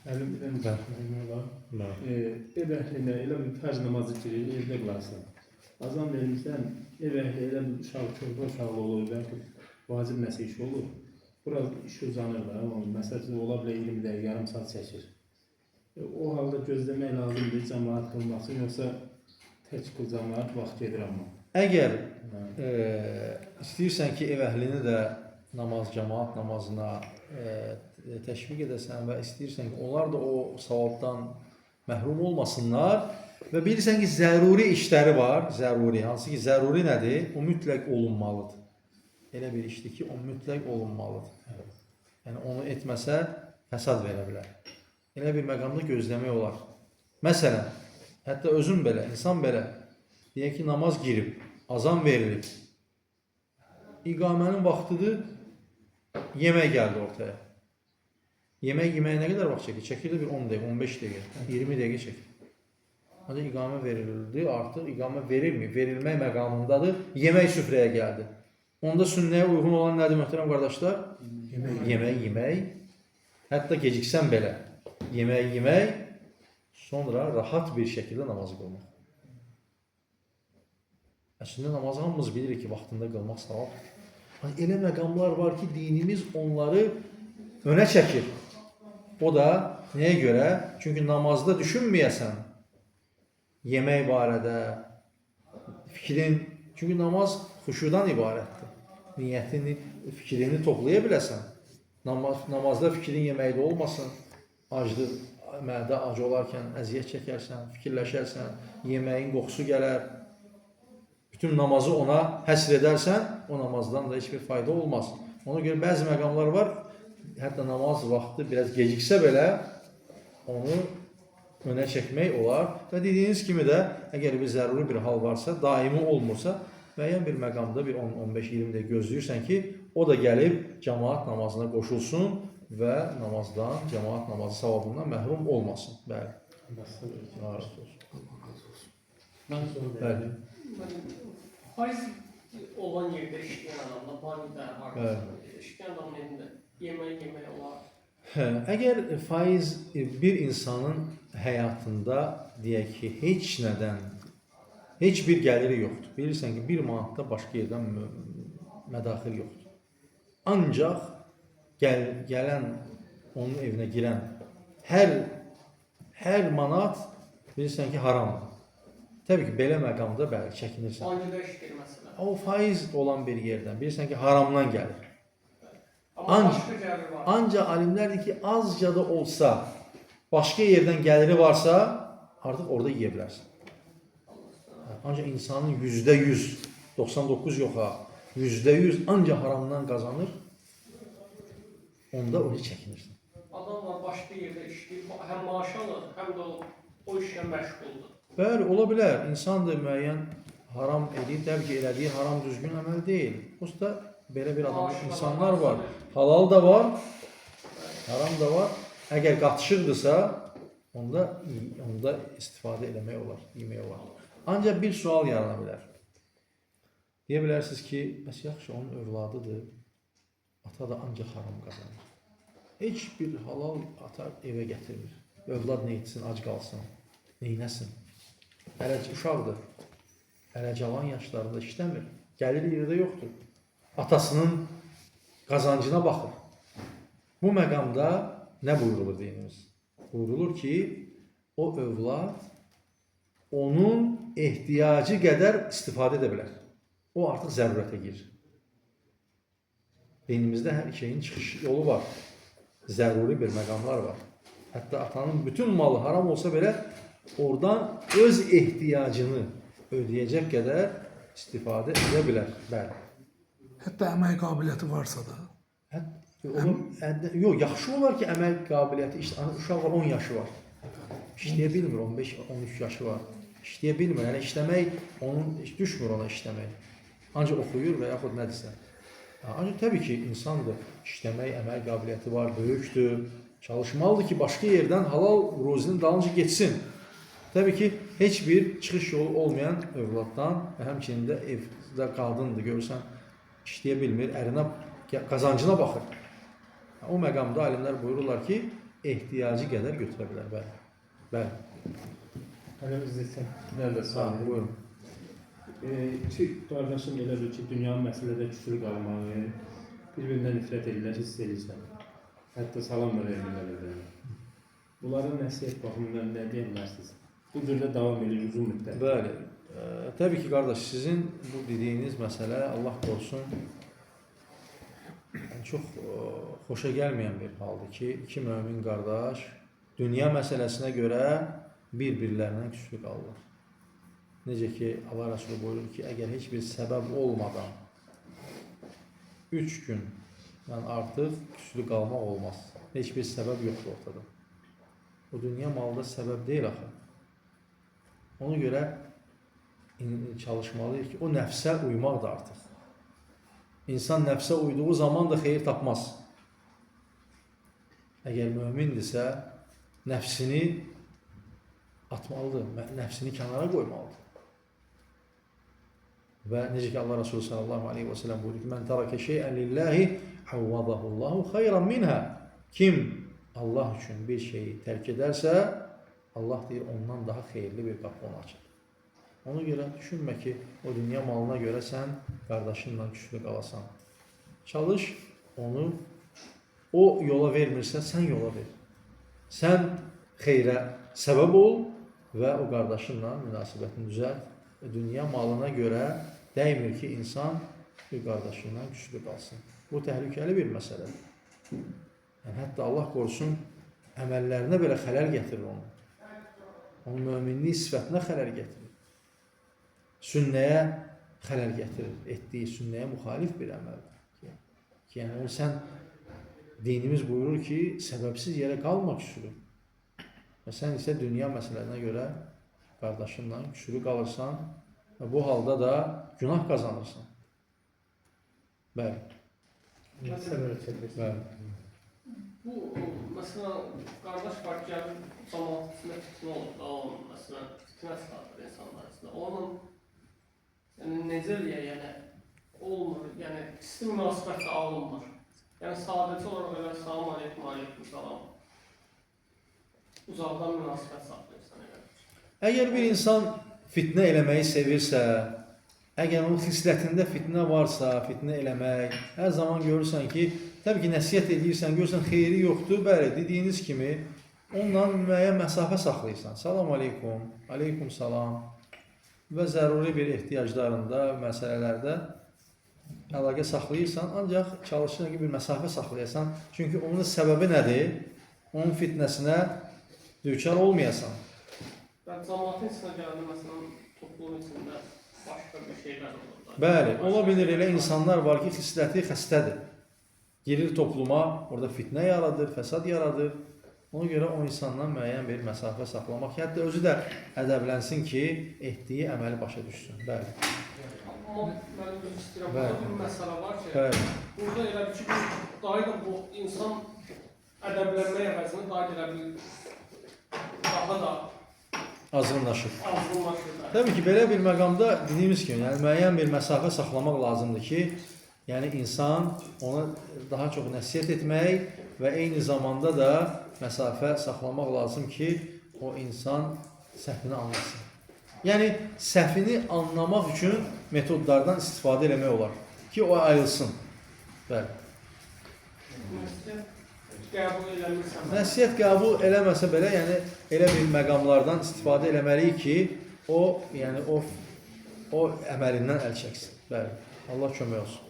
Əlimdən bərxəlmək var. Ev əhlinə elə bir fərz namazı ki, evdə qılarsan. Azan verirsən, ev əhli elə bir uşaq, körpə uşaqlı olur, bəlkə vacib nəsə iş olur. Biraz iş uzanır da, məsələn, ola bilər 20 dəqiqə, yarım saat çəkir. O halda gözləmək lazımdır, cəmaat qılmasın, yoxsa tək qıl cəmaat vaxt gedir amma. Əgər istəyirsən ki, ev əhlini də cəmaat namazına təşviq edəsən və istəyirsən ki, onlar da o savabdan məhrum olmasınlar və bilirsən ki, zəruri işləri var, hansı ki, zəruri nədir? O mütləq olunmalıdır. Elə bir işdir ki, o mütləq olunmalıdır. Yəni, onu etməsə, fəsad verə bilər. Elə bir məqamda gözləmək olar. Məsələn, hətta özün belə, insan belə, deyək ki, namaz girib, azan verilib, iqamənin vaxtıdır, yemək gəldi ortaya. Yeməyə nə qədər vaxt çəkir? Çəkirdi bir 10 dəqiqə, 15 dəqiqə, 20 dəqiqə çəkir. Ancaq iqamə verildi, artıq iqamə verilmək məqamındadır, yemək süfrəyə gəldi. Onda sünnəyə uyğun olan nədir, möhtərəm qardaşlar? Yemək, hətta geciksən belə, yemək, sonra rahat bir şəkildə namazı qılmaq. Əslində namazı hamımız bilirik ki, vaxtında qılmaq savabdır. Elə məqamlar var ki, dinimiz onları önə çəkir. O da nəyə görə? Çünki namazda düşünməyəsən, yemək barədə, çünki namaz xuşudan ibarətdir. Niyyətini, fikrini toplaya biləsən. Namazda fikrin yeməkdə olmasın, mədə ac olarkən əziyyət çəkərsən, fikirləşərsən, yeməyin qoxusu gələr. Bütün namazı ona həsr edərsən, o namazdan da heç bir fayda olmaz. Ona görə bəzi məqamlar var, hətta namaz vaxtı biraz geciksə belə, onu önə çəkmək olar. Və dediyiniz kimi də, əgər bir zəruri bir hal varsa, daimi olmursa, müəyyən bir məqamda bir 10-15-20 dəqiqə gözləyirsən ki, o da gəlib cəmaat namazına qoşulsun və cəmaat namazı savabından məhrum olmasın. Bəli. Bəli. Faiz olan yerdə işləyən adamda, bankda, harcasında, işləyən adamın evində yemək olar. Əgər faiz bir insanın həyatında, deyək ki, heç bir gəliri yoxdur. Bilirsən ki, 1 manatda başqa yerdən mədaxil yoxdur. Ancaq gələn, onun evinə girən hər manat bilirsən ki, haramdır. Təbii ki, belə məqamda bəli, çəkinirsən. Bankda işləyir məsələn. O faiz olan bir yerdən, bilirsən ki, haramdan gəlir. Amma başqa gəlir var. Ancaq alimlər deyir ki, azca da olsa, başqa yerdən gəliri varsa, artıq orada yiyə bilərsən. Ancaq insanın %100, 99 yoxa, %100 ancaq haramdan qazanır, onda onu çəkinirsən. Adamlar başqa yerdə işləyir, həm maaş alır, həm də o işlə məşğuldur. Bəli, ola bilər. İnsan da müəyyən haram edir, təbii ki, elədiyi haram düzgün əməl deyil. Usta belə bir insanlar var. Halal da var, haram da var. Əgər qatışıqdırsa, onda istifadə eləmək olar, yemək olar. Ancaq bir sual yarana bilər. Deyə bilərsiniz ki, bəs yaxşı, onun övladıdır, ata da ancaq haram qazanır. Heç bir halal ata evə gətirmir. Övlad nə etsin, ac qalsın, neynəsin? Uşaqdır, hələ cavan yaşlarında işləmir, gəlir yerdə yoxdur. Atasının qazancına baxır. Bu məqamda nə buyurulur dinimiz? Buyurulur ki, o övlad onun ehtiyacı qədər istifadə edə bilər. O artıq zərurətə girir. Dinimizdə hər şeyin çıxış yolu var. Zəruri bir məqamlar var. Hətta atanın bütün malı haram olsa belə, oradan öz ehtiyacını ödəyəcək qədər istifadə edə bilər. Bəli. Hətta əmək qabiliyyəti varsa da. Yox, yaxşı olar ki, əmək qabiliyyəti, uşaq var 10 yaşı var. İşləyə bilmir, 15-13 yaşı var. İşləyə bilmir, yəni işləmək, düşmür ona işləmək. Ancaq oxuyur və yaxud nədirsə. Ancaq təbii ki, insandır, işləmək, əmək qabiliyyəti var, böyükdür, çalışmalıdır ki, başqa yerdən halal ruzinin dalınca geçsin. Təbii ki, heç bir çıxış yolu olmayan övladdan və həmçinin də evdə qadındır, görürsən, işləyə bilmir, ərinə qazancına baxır. O məqamda alimlər buyururlar ki, ehtiyacı qədər götürə bilər. Bəli. Bəli. Hələ izləyirsən, nerede Ha, sağlayın? buyurun. İki qardaşım elə bil ki, dünyanın məsələdə küfür qalmağı, bir-birindən nifrət edirlər, hiss edirsən. Hətta salam da vermirlər evlərinə. Bunların nəsiyyət baxımından nə deyə bilərsiniz? Bu cürdə davam edir uzun müddət. Bəli. Təbii ki, qardaş, sizin bu dediyiniz məsələ, Allah qorusun, çox xoşa gəlməyən bir haldır ki, iki mömin qardaş dünya məsələsinə görə bir-birlərindən küslü qalırlar. Necə ki, Allah Resulü buyurur ki, əgər heç bir səbəb olmadan 3 gündən artıq küslü qalmaq olmaz. Heç bir səbəb yoxdur ortada. O dünya malı da səbəb deyil axı. Ona görə çalışmalıyıq ki, o nəfsə uymaq da artıq. İnsan nəfsə uyduğu zaman da xeyir tapmaz. Əgər mömindirsə, nəfsini atmalıdır, nəfsini kənara qoymalıdır. Və necə ki Allah Resulü sallallahu aleyhi və səlləm buyurur ki, mən tərəkə şeyən lillahi havvadahullahu xayran minhə. Kim Allah üçün bir şeyi tərk edərsə, Allah deyir, ondan daha xeyirli bir qapı onu açır. Ona görə düşünmə ki, o dünya malına görə sən qardaşınla küslü qalasan. Çalış, onu o yola vermirsə, sən yola ver. Sən xeyrə səbəb ol və o qardaşınla münasibətini düzəlt. Dünya malına görə dəymir ki, insan bir qardaşından küslü qalsın. Bu təhlükəli bir məsələdir. Yəni, hətta Allah qorusun, əməllərinə belə xələl gətirir onu. Onun möminlik sifətinə xələl gətirir. Sünnəyə xələl gətirir. Etdiyi sünnəyə müxalif bir əməldir. Yəni, sən dinimiz buyurur ki, səbəbsiz yerə qalma küslü. Və sən isə dünya məsələsinə görə qardaşınla küslü qalırsan və bu halda da günah qazanırsan. Bəli. Bəli. Bu, məsələn, qardaş var ki, cəmaat içində fitnə olur da, onun, məsələn, fitnə çıxardır insanlar içində. Onun, necə eləyək, yəni, olmur, yəni, isti münasibətdə alınmır. Yəni, sadəcə olaraq elə salam aleykum, aleykum salam. Uzaqdan münasibət saxlayırsan elə. Əgər bir insan fitnə eləməyi sevirsə, əgər onun xislətində fitnə varsa, fitnə eləmək, hər zaman görürsən ki, təbii ki, nəsiyyət edirsən, görürsən, xeyri yoxdur, bəli, dediyiniz kimi, onunla müəyyən məsafə saxlayırsan. Salam aleykum, aleykum salam və zəruri bir ehtiyaclarında, məsələlərdə əlaqə saxlayırsan, ancaq çalışırsan ki, bir məsafə saxlayasan. Çünki onun səbəbi nədir? Onun fitnəsinə düçar olmayasan. Və cəmaatın içində gələndə, məsələn, toplum içində başqa bir şeylər olur. Bəli, ola bilir elə insanlar var ki, xisləti xəstədir. Girir topluma, orada fitnə yaradır, fəsad yaradır. Ona görə o insandan müəyyən bir məsafə saxlamaq, hətta özü də ədəblənsin ki, etdiyi əməli başa düşsün. Bəli. Amma mən özü istəyirəm, burada bir məsələ var ki, burada elə bir ki, dahi da bu insan ədəblənmək əvəzini dahi elə bir daha da azğınlaşır. azğınlaşır. Təbii ki, belə bir məqamda dediyimiz kimi, yəni müəyyən bir məsafə saxlamaq lazımdır ki, yəni insan ona daha çox nəsihət etmək və eyni zamanda da məsafə saxlamaq lazım ki, o insan səhvini anlasın. Yəni, səhvini anlamaq üçün metodlardan istifadə eləmək olar ki, o ayılsın. Bəli. Nəsihət qəbul eləməsə belə, yəni elə bir məqamlardan istifadə eləməliyik ki, o əməlindən əl çəksin. Bəli. Allah kömək olsun.